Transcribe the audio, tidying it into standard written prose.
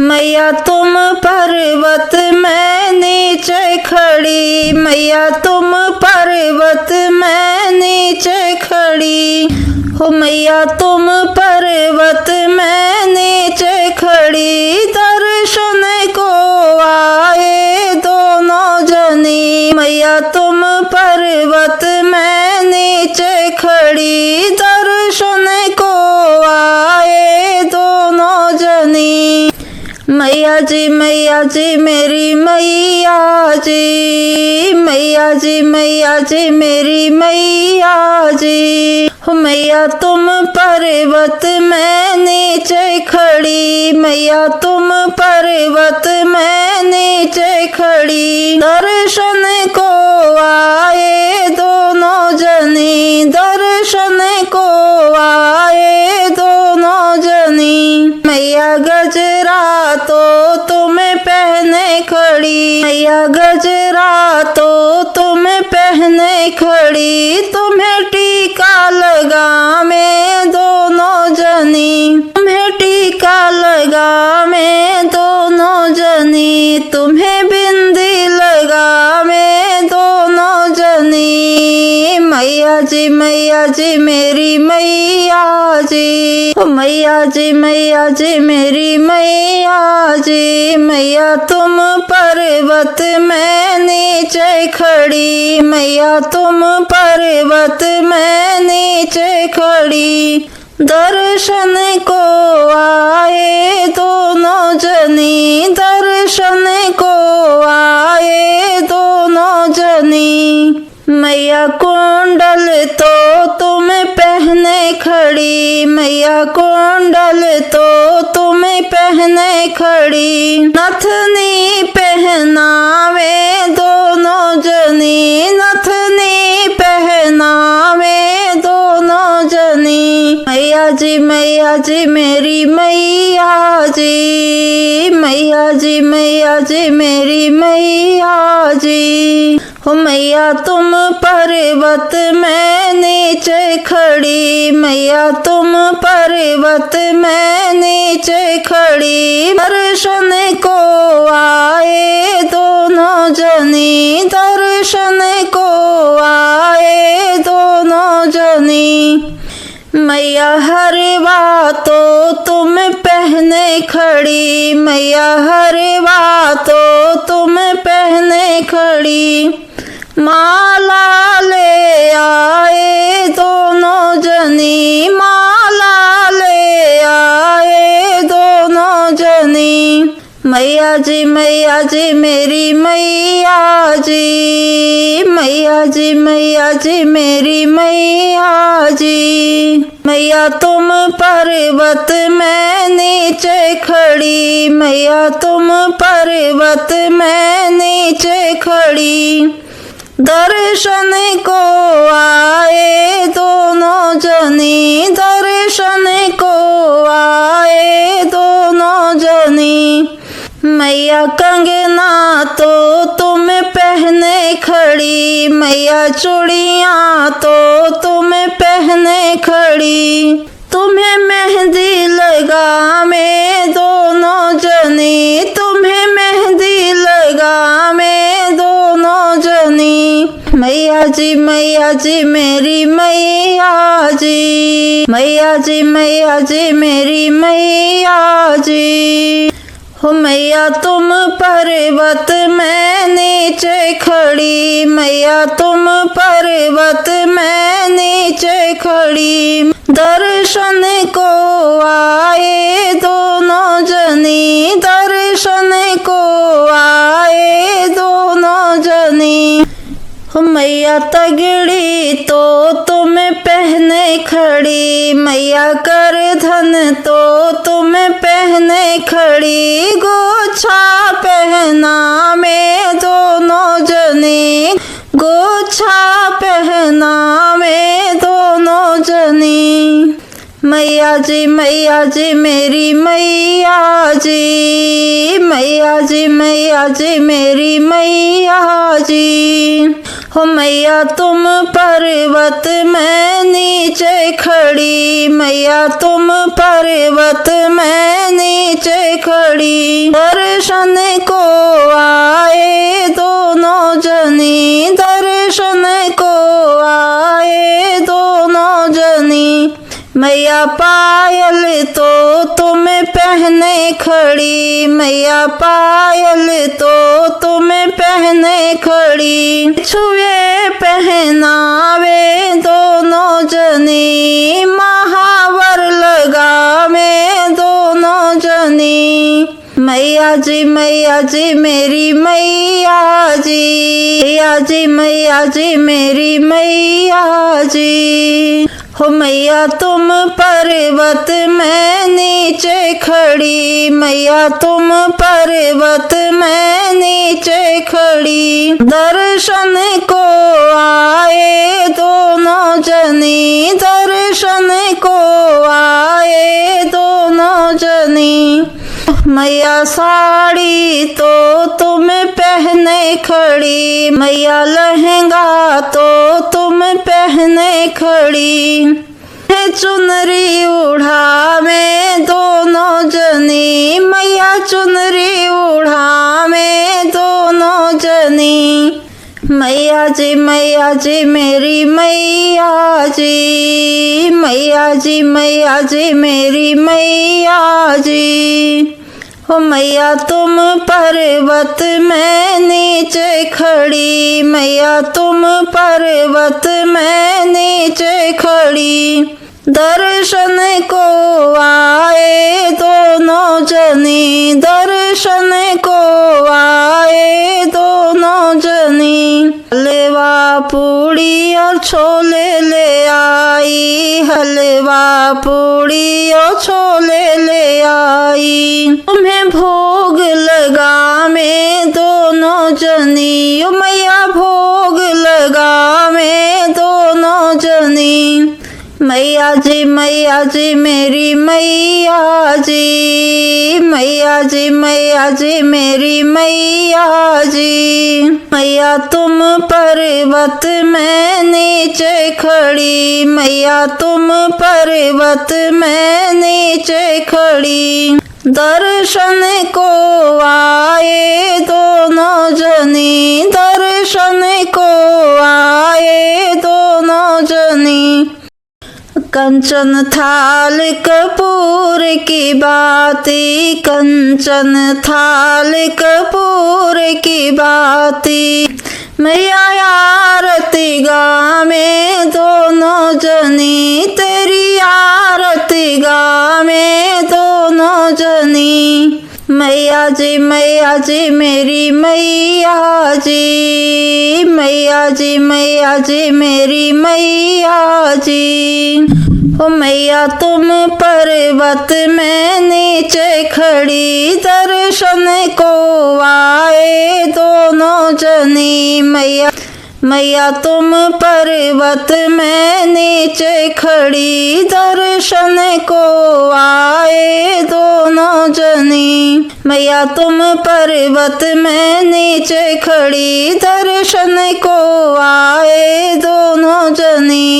मैया तुम पर्वत मैं नीचे खड़ी, मैया तुम पर्वत मैं नीचे खड़ी, हो मैया तुम पर्वत मैं नीचे खड़ी, दर्शन को आए दोनों जनी। मैया तुम पर्वत मैं नीचे खड़ी, दर्शन को आए दोनों जनी। मैया जी मेरी मैया जी, मैया जी मेरी मैया जी, हो मैया तुम पर्वत मैं नीचे खड़ी, मैया तुम पर्वत मैं नीचे खड़ी, दर्शन को आए दोनों जनी, दर्शन को आए दोनों जनी। मैया गजरा तो तुम्हें पहने खड़ी, मैया गजरा तो तुम्हें पहने खड़ी, तुम्हें टीका लगा में दोनों जनी, तुम्हें टीका लगा में दोनों जनी, तुम्हें बिंदी लगा में दोनों जनी। मैया जी मेरी मैया जी, ओ मैया जी मेरी मैया जी, मैया तुम पर्वत मैं नीचे खड़ी, मैया तुम पर्वत मैं नीचे खड़ी, दर्शन को आए दोनों जनी, दर्शन को आए दोनों जनी। मैया कुंडल तो तुम पहने खड़ी, मैया कुंडल तो तुम पहने खड़ी, नथनी पहनावे दोनों जनी, नथनी पहनावे दोनों जनी। मैया जी मेरी मैया जी, मैया जी मेरी मैया जी, हो मैया तुम पर्वत मैं नीचे खड़ी, मैया तुम पर्वत मैं नीचे खड़ी, दर्शन को आए दोनों जनी, दर्शन को आए दोनों जनी। मैया हर बातों तुम पहने खड़ी, मैया हर बातों तुम पहने खड़ी, माला ले आए दोनों जनी, माला ले आए दोनों जनी। मैया जी मेरी मैया जी, मैया जी मेरी मैया जी, मैया तुम पर्वत मैं नीचे खड़ी, मैया तुम पर्वत मैं नीचे खड़ी, दर्शन को आए दोनों जनी, दर्शन को आए दोनों जनी। मैया कंगना तो तुम पहने खड़ी, मैया चूड़ियाँ तो तुम पहने खड़ी, तुम्हें मेहंदी लगा में दोनों जनी, तुम्हें मेहंदी लगा में दोनों जनी। मैया जी मेरी मैया जी, मैया जी मेरी मैया जी, हो मैया तुम पर्वत मैं नीचे खड़ी, मैया तुम पर्वत मैं नीचे खड़ी, दर्शन को आए दोनों जनी, दर्शन को आए दोनों जनी। हो मैया तगड़ी तो तुम पहने खड़ी, मैया कर धन तो तुम पहने खड़ी, गोछा पहना में दोनों जनी, गोछा पहना में दोनों जनी। मैया जी मेरी मैया जी, मैया जी मेरी मैया जी, हो मैया तुम पर्वत मैं नीचे खड़ी, मैया तुम पर्वत मैं नीचे खड़ी, दर्शन को आए दोनों जनी, दर्शन को आए दोनों जनी। मैया पायल तो तुम पहने खड़ी, मैया पायल तो तुम पहने खड़ी। छुए पहनावे दोनों जनी, महावर लगावे दोनों जनी। मैया जी मेरी मैया जी, मैया जी मेरी मैया जी। हो मैया तुम पर्वत में नीचे खड़ी, मैया तुम पर्वत में नीचे खड़ी। दर्शन को आए दोनों जनी, दर्शन को आए दोनों जनी। मैया साड़ी तो तुम पहने खड़ी, मैया लहंगा तो तुम पहने खड़ी। चुनरी उड़ावे दोनों जनी, मैया चुनरी उड़ावे दोनों जनी। मैया जी मेरी मैया जी, मैया जी मेरी मैया जी। हो मैया तुम पर्वत में नीचे खड़ी, मैया तुम पर्वत में नीचे खड़ी। दर्शन को आए दोनों जनी, दर्शन को आए दोनों जनी। हलवा पूड़ी और छोले ले आई, हलवा पूड़ी और छोले ले आई। तुम्हें भोग लगा में दोनों जनी, मैया भोग लगा में दोनों जनी। मैया जी मेरी मैया जी, मैया जी मेरी मैया जी। मैया तुम पर्वत में नीचे खड़ी, मैया तुम पर्वत में नीचे खड़ी। दर्शन को आए दोनों जनी, दर्शन को आए दोनों जनी। कंचन थाल कपूर की बाती, कंचन थाल कपूर की बाती। मैया आरती गावे दोनों जनी, तेरी आरती गावे दोनों जनी। मैया जी मेरी मैया जी, मैया जी मेरी मैया जी। हो मैया तुम पर्वत में नीचे खड़ी, दर्शन को आए दोनों जनी। मैया तुम पर्वत में नीचे खड़ी, दर्शन को आए दोनों जनी। मैया तुम पर्वत में नीचे खड़ी, दर्शन को आए दोनों जनी।